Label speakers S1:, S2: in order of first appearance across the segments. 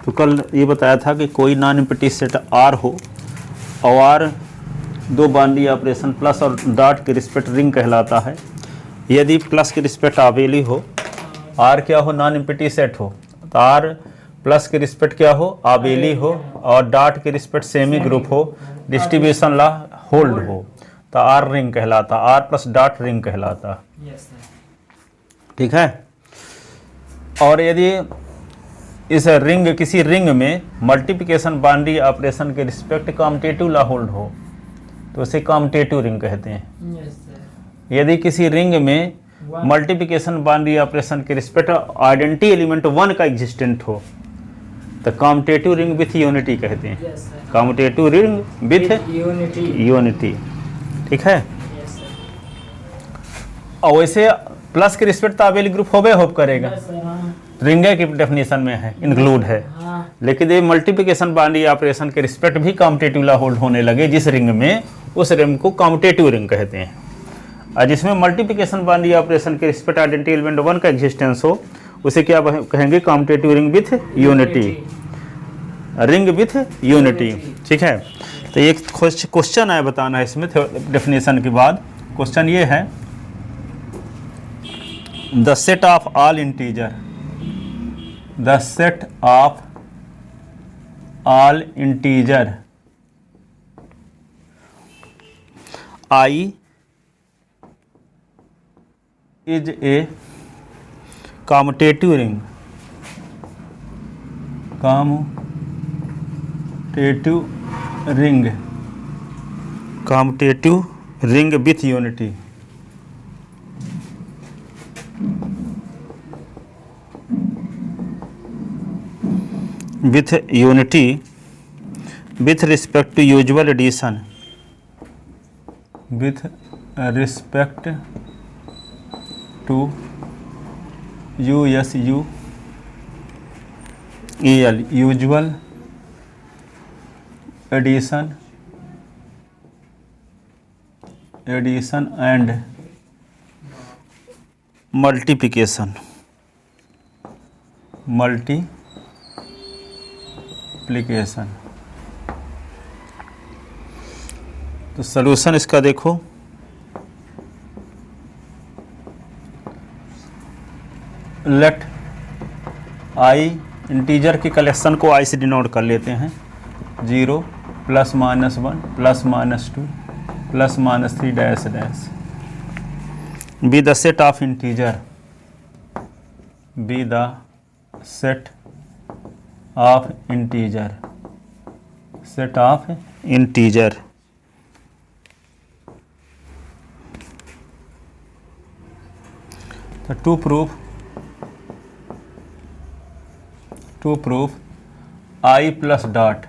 S1: तो कल ये बताया था कि कोई नॉन एम्प्टी सेट आर हो और आर दो बाइनरी ऑपरेशन प्लस और डॉट के रिस्पेक्ट रिंग कहलाता है। यदि प्लस के रिस्पेक्ट आवेली हो, आर क्या हो, नॉन एम्प्टी सेट हो, तो आर प्लस के रिस्पेक्ट क्या हो, आवेली हो, और डॉट के रिस्पेक्ट सेमी ग्रुप हो, डिस्ट्रीब्यूशन ला होल्ड हो, तो आर रिंग कहलाता, आर प्लस डॉट रिंग कहलाता। ठीक है। और यदि इस रिंग किसी रिंग में मल्टीप्लिकेशन बाइनरी ऑपरेशन के रिस्पेक्ट कॉम्यूटेटिव ला होल्ड हो तो उसे कॉम्यूटेटिव रिंग कहते हैं। यदि किसी रिंग में मल्टीप्लिकेशन बाइनरी ऑपरेशन के रिस्पेक्ट आइडेंटिटी एलिमेंट 1 का एग्जिस्टेंट हो तो कॉम्यूटेटिव रिंग विथ यूनिटी कहते हैं। Commutative ring with unity. ठीक है। और वैसे प्लस के रिस्पेक्ट तो आवेली ग्रुप होबे होप करेगा, रिंगे की डेफिनेशन में है, इंक्लूड है। लेकिन ये मल्टीप्लिकेशन बाइनरी ऑपरेशन के रिस्पेक्ट भी कॉम्यूटेटिव ला होल्ड होने लगे जिस रिंग में, उस रिंग को कॉम्यूटेटिव रिंग कहते हैं। और जिसमें मल्टीप्लिकेशन बाइनरी ऑपरेशन के रिस्पेक्ट आइडेंटिटी एलिमेंट 1 का एग्जिस्टेंस हो उसे क्या कहेंगे, commutative ring with unity, ring with unity. ठीक है। तो एक क्वेश्चन है बताना है इसमें डेफिनेशन के बाद। क्वेश्चन ये है, the set of all integer, the set of all integer I is a commutative ring, commutative ring, commutative ring with unity, with unity with respect to usual addition, with respect to usual addition and multiplication, तो solution इसका देखो, let I integer के collection को I से denote कर लेते हैं, 0 plus minus 1 plus minus 2 plus minus 3 dash dash, be the set of integer, be the set of integer, set of integer. तो to proof I plus dot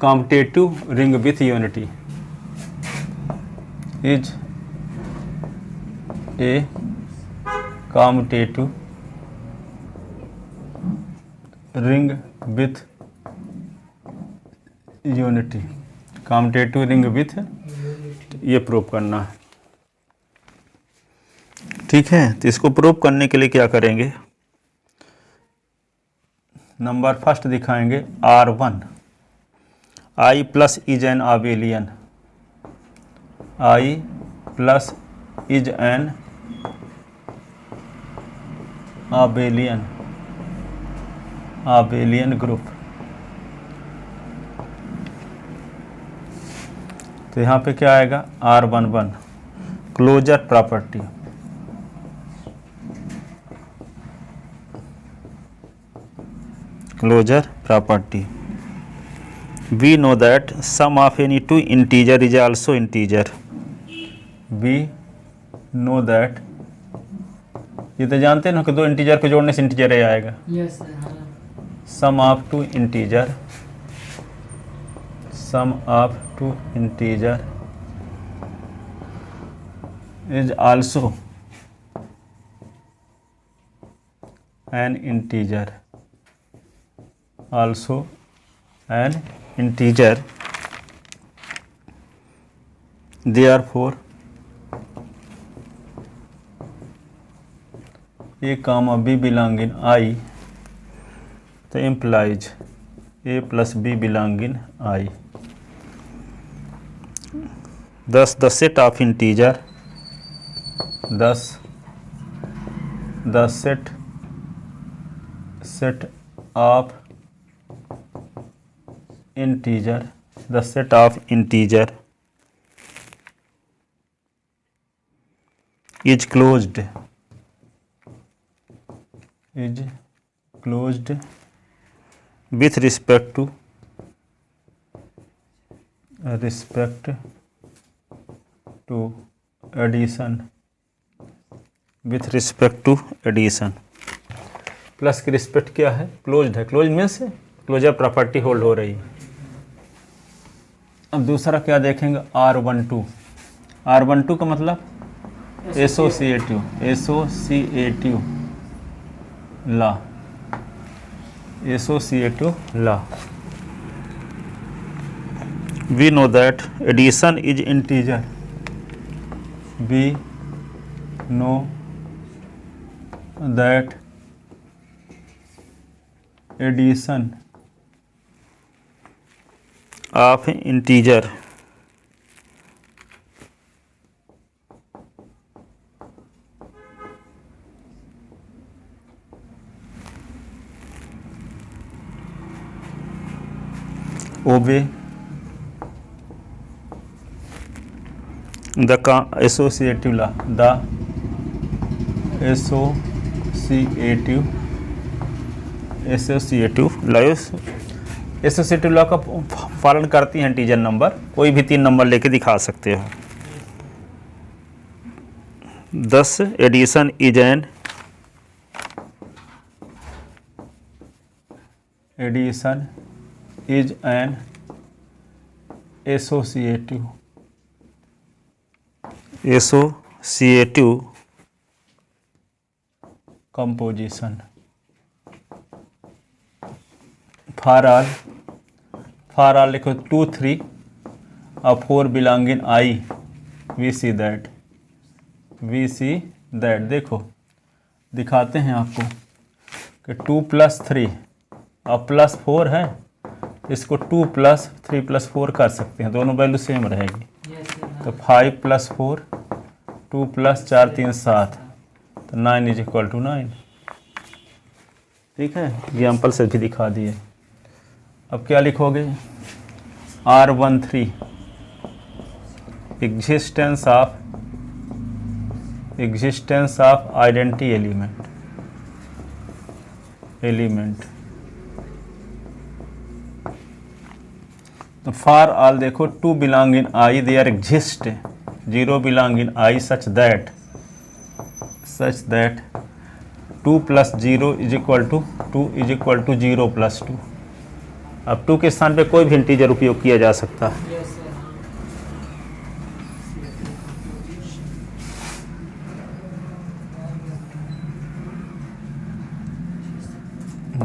S1: commutative ring with unity is a commutative ring with unity, commutative ring with, ये prove करना है। ठीक है। तो इसको prove करने के लिए क्या करेंगे, नंबर फर्स्ट दिखाएंगे R1, I plus is an abelian, I plus is an abelian group. तो यहाँ पे क्या आएगा, R11 closure property, we know that sum of any two integer is also integer, we know that, ये तो जानते हैं ना कि दो इंटीजर को जोड़ने से इंटीजर ही आएगा।
S2: Yes sir.
S1: Sum of two integer, sum of two integer is also an integer, therefore A comma B belong in I, तो implies A plus B belong in I. Thus the set of integer, the set of integer, the set of integer is closed with respect to addition, with respect to addition। Plus की respect क्या है? Closed है। Close में से closure property hold हो रही है। अब दूसरा क्या देखेंगे? R12। R12 का मतलब associative law. We know that addition is integer. We know that addition of integer obey the associative law, the associative law का पालन करती हैं इंटीजर नंबर। कोई भी 3 नंबर लेके दिखा सकते हो। Thus addition is an associative composition for all लिखो 2 3 और 4 belong in I। we see that देखो दिखाते हैं आपको कि 2 + 3 और +4 है, इसको 2 + 3 + 4 कर सकते हैं, दोनों वैल्यू सेम रहेगी। तो 5 + 4 2 + 4 3 7, तो 9 = 9। ठीक है, एग्जाम्पल से भी दिखा दिए। अब क्या लिखोगे? R13 existence of identity element. तो फॉर ऑल देखो 2 belong in I, there exist 0 belong in I such that 2 + 0 = 2 = 0 + 2। अब 2 के स्थान पे कोई भी इंटीजर उपयोग किया जा सकता है।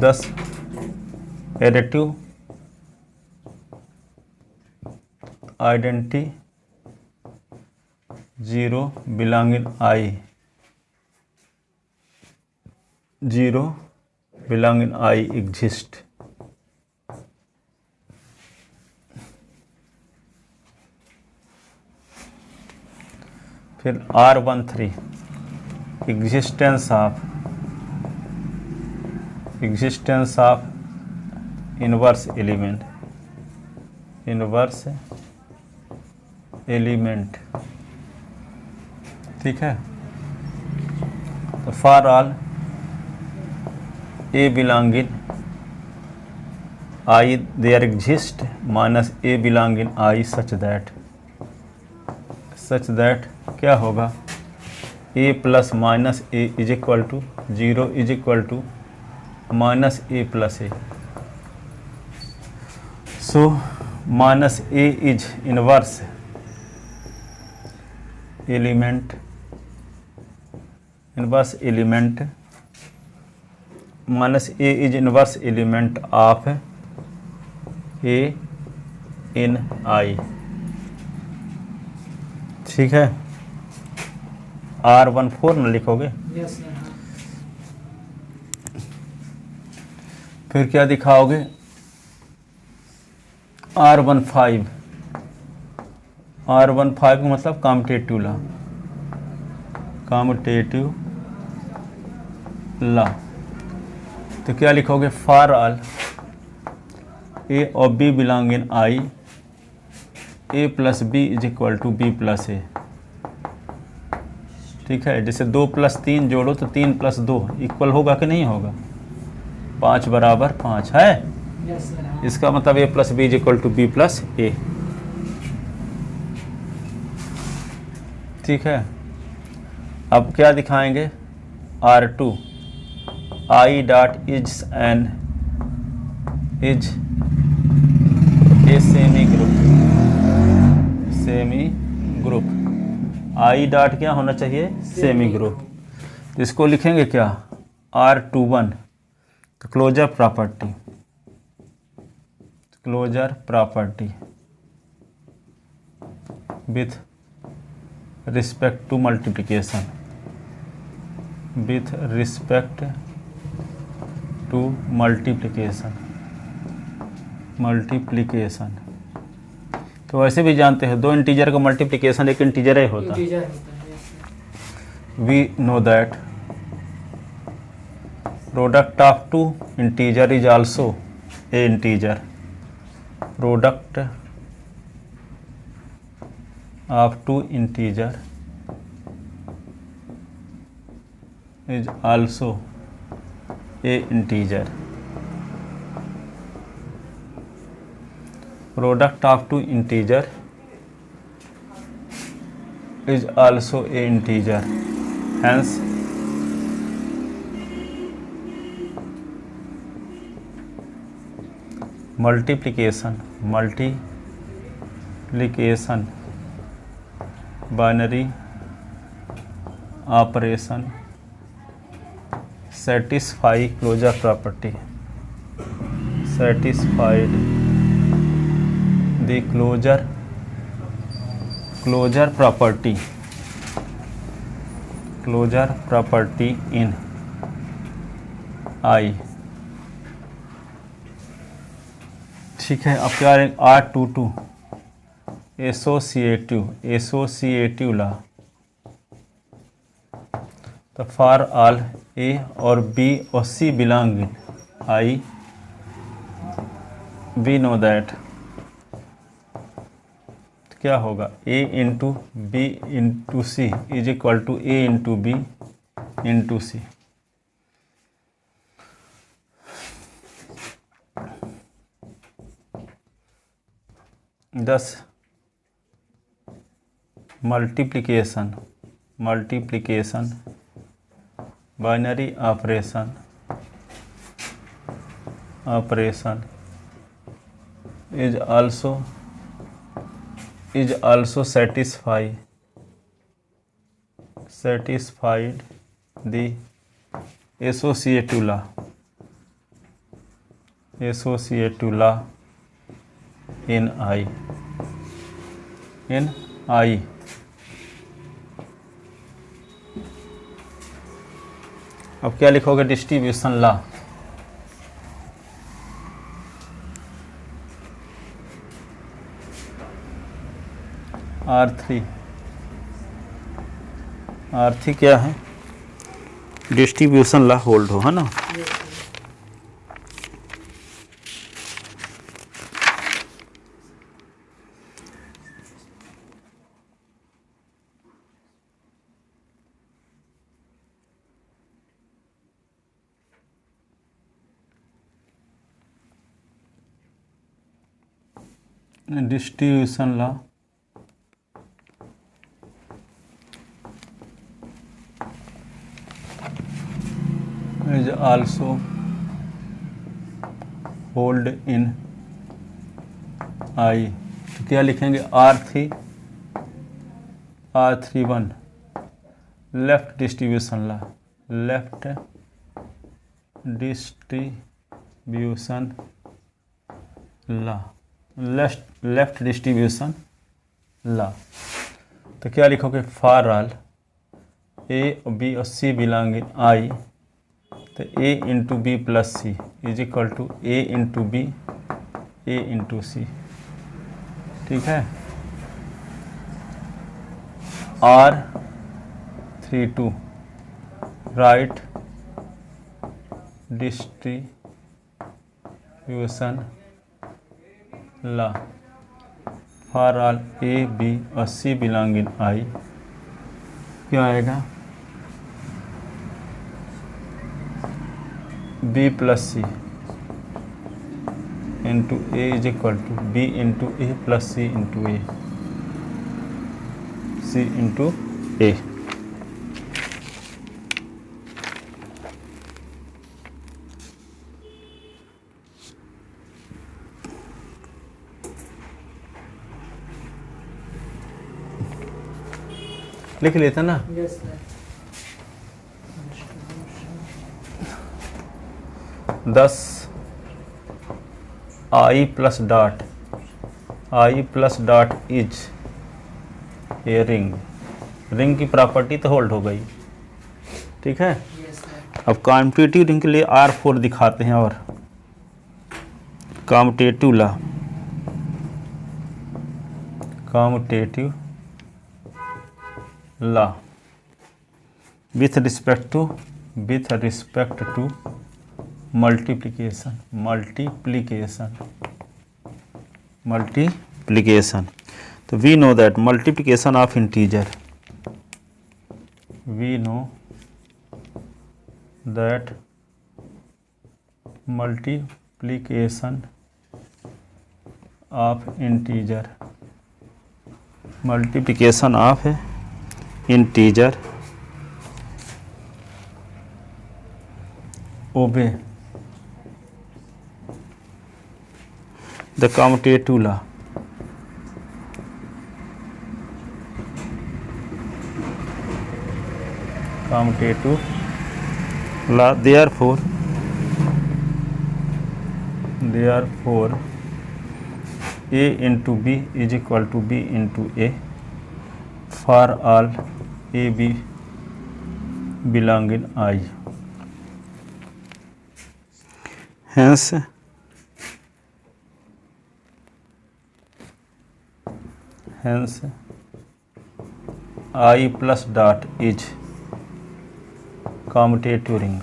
S1: दस additive identity 0 belong in I, 0 belong in I exist। फिर R13 existence of inverse element. ठीक है, तो for all A belong in I, there exist -A belong in I such that क्या होगा? A + -A = 0 = -A + A। So -A is inverse element -A is inverse element of A in I। ठीक है, R14 न लिखोगे? फिर क्या दिखाओगे, R15 का मतलब कॉम्पिटेटिव लॉ, कॉम्पिटेटिव लॉ। तो क्या लिखोगे, फॉर ऑल ए और B belong in I, A plus B is equal to B plus A. ठीक है, जैसे 2 + 3 जोड़ो तो 3 + 2 इक्वल होगा कि नहीं होगा, 5 = 5 है। इसका मतलब A plus B is equal to B plus A. ठीक है, अब क्या दिखाएंगे, R2 I dot is a semi group. I dot क्या होना चाहिए, सेमी ग्रुप। तो इसको लिखेंगे क्या, R21, तो closure property with respect to multiplication, multiplication. तो वैसे भी जानते हैं 2 इंटीजर का मल्टीप्लिकेशन एक इंटीजर ही होता है। We know that product of 2 integer is also a integer. Product of 2 integer is also a integer. Product of 2 integer is also a integer. Hence multiplication binary operation satisfy closure property, satisfied the closure property in I। ठीक है, अब क्या है, R22 associative law. तो for all ए और b और c belong in I, we know that क्या होगा, a into b into c is equal to a into b into c. Thus multiplication binary operation is also satisfied the associative law in I। अब क्या लिखोगे, distribution law. R3 क्या है, distribution law hold हो, है ना। Distribution law is also hold in I। तो क्या लिखेंगे, R31 लेफ्ट डिस्ट्रीब्यूशन लॉ। तो क्या लिखोगे, फॉर ऑल ए और बी और सी बिलोंग इन I। तो a into b plus c is equal to a into b a into c. ठीक है, R32 right distribution law for all a b और c belong in I. क्या आएगा? B plus c into a is equal to b into a plus c into a, c into a. लिख लेता ना?
S2: Yes, sir.
S1: 10 I plus dot is a ring. Ring की property तो hold हो गई। ठीक है,
S2: Yes, sir.
S1: अब कॉम्पिटिटिव रिंग के लिए R4 दिखाते हैं। और competitive law with respect to multiplication. तो we know that multiplication of integer, multiplication of integer obey the commutative law. Therefore A into B is equal to B into A for all A B belong in I. Hence I plus dot is commutative ring।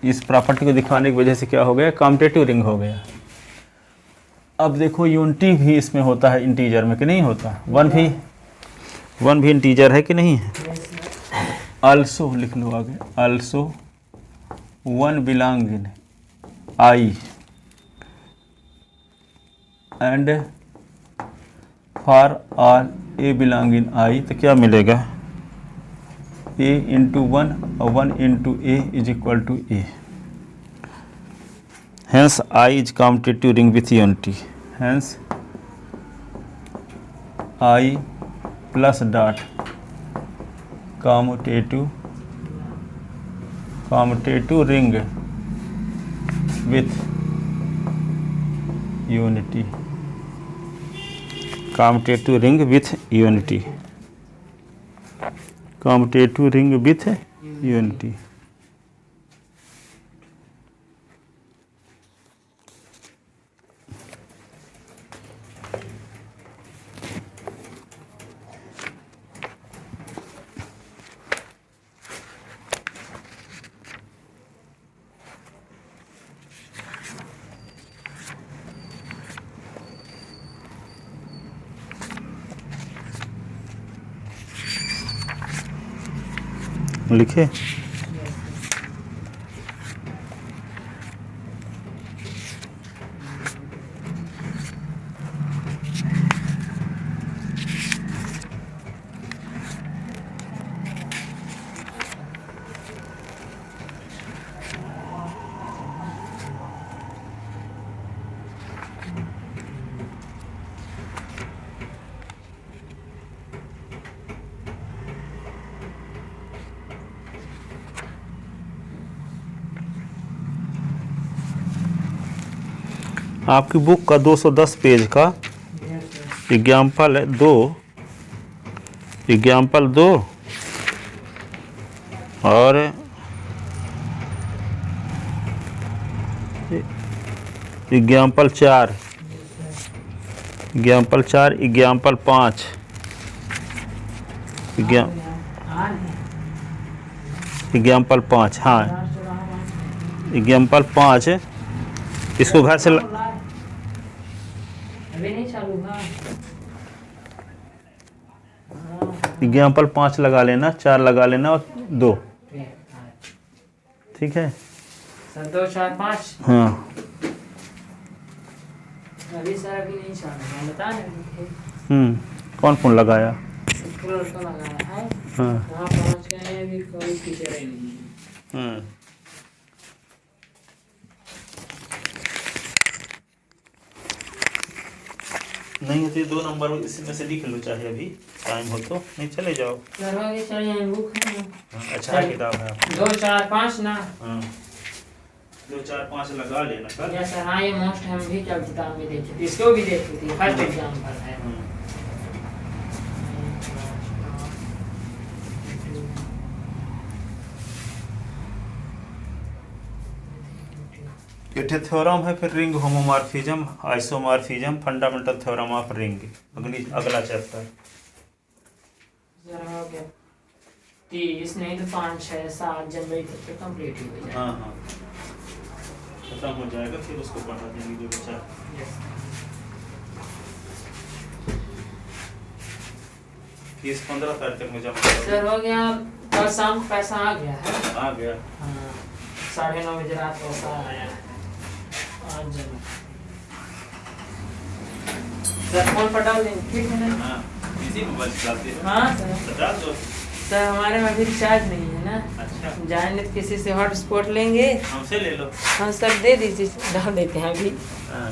S1: इस property को दिखाने की वजह से क्या हो गया? Competitive ring हो गया। अब देखो यूनिटी भी इसमें होता है इंटीजर में कि नहीं होता? वन भी इंटीजर है कि नहीं है? आल्सो लिख लो आगे, also one belong in I and for all a belong in I. तो क्या मिलेगा? ए इंटू वन और one into a is equal to a. Hence I is competitive ring with unity. Hence I plus dot commutative ring with unity। commutative ring with unity। लिखे आपकी book का 210 page का example है 2 example 2 और example 4, example 4, example 5, example 5, हाँ example 5 इसको घर से एग्जाम्पल 5 लगा लेना, 4 लगा लेना और 2, ठीक है
S2: सर 2 4 5।
S1: हाँ
S2: अभी सर अभी नहीं चालू है, बता
S1: कौन फोन लगाया?
S2: तो लगाया है।
S1: हाँ
S2: वहाँ पहुँच गए हैं, अभी कोई टीचर ही नहीं है।
S1: नहीं होती 2 नंबर इसमें से लिख लो, चाहे अभी टाइम हो तो, नहीं चले जाओ।
S2: करवागे चलिए बुक है।
S1: अच्छा किताब है आपकी।
S2: 2 4 5 ना।
S1: हाँ 2 4 5 लगा लेना सर।
S2: या सर हाँ, ये मोस्ट हम भी कल किताब में देखे थे, इसको भी देखी थी, फर्स्ट एग्जाम्पल है।
S1: ये थ्योरम है, फिर ring homomorphism, isomorphism, fundamental theorem of ring, अगला चैप्टर।
S2: सर हो गया 30 नहीं तो 5 6 7 जनवरी तक तो कंप्लीट हो जाएगा।
S1: हाँ हाँ खत्म हो जाएगा, फिर उसको पढ़ा देंगे जो बच्चा। फीस 15 तारीख तक में जमा करो।
S2: सर हो गया, कल शाम को पैसा आ गया है।
S1: आ गया।
S2: हाँ 9:30 बजे रात पैसा आया है, आज जमा। सर फोन पर डाल देंगे, ठीक है ना?
S1: हाँ इसी मोबाइल से डालते हैं।
S2: हाँ सर
S1: डाल दो।
S2: सर हमारे में अभी रिचार्ज नहीं है ना।
S1: अच्छा
S2: जाएंगे तो किसी से हॉटस्पॉट लेंगे।
S1: हमसे ले लो।
S2: हाँ सर दे दीजिए, डाल देते हैं अभी।
S1: हाँ